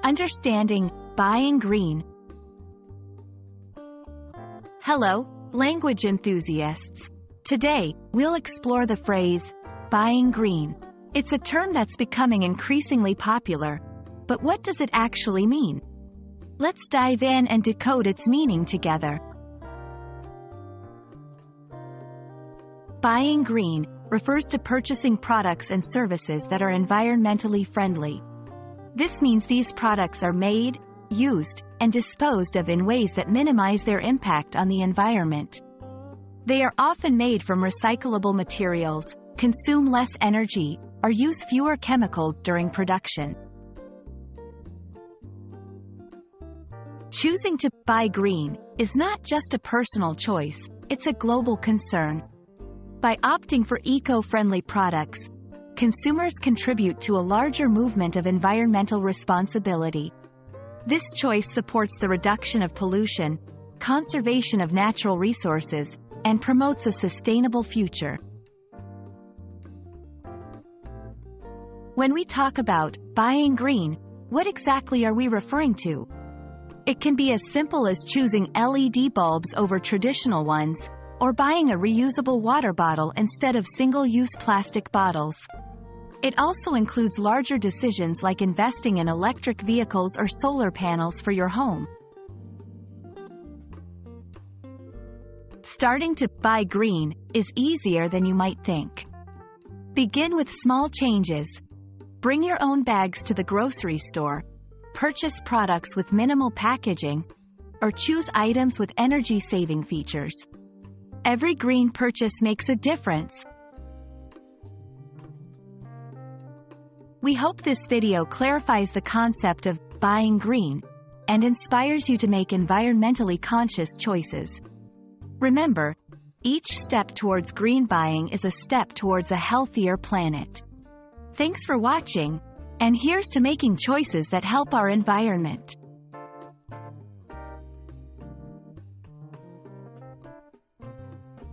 Understanding buying green. Hello, language enthusiasts. Today, we'll explore the phrase, buying green. It's a term that's becoming increasingly popular. But what does it actually mean? Let's dive in and decode its meaning together. Buying green refers to purchasing products and services that are environmentally friendly. This means these products are made, used, and disposed of in ways that minimize their impact on the environment. They are often made from recyclable materials, consume less energy, or use fewer chemicals during production. Choosing to buy green is not just a personal choice, it's a global concern. By opting for eco-friendly products, consumers contribute to a larger movement of environmental responsibility. This choice supports the reduction of pollution, conservation of natural resources, and promotes a sustainable future. When we talk about buying green, what exactly are we referring to? It can be as simple as choosing LED bulbs over traditional ones, or buying a reusable water bottle instead of single-use plastic bottles. It also includes larger decisions like investing in electric vehicles or solar panels for your home. Starting to buy green is easier than you might think. Begin with small changes. Bring your own bags to the grocery store, purchase products with minimal packaging, or choose items with energy-saving features. Every green purchase makes a difference. We hope this video clarifies the concept of buying green and inspires you to make environmentally conscious choices. Remember, each step towards green buying is a step towards a healthier planet. Thanks for watching, and here's to making choices that help our environment.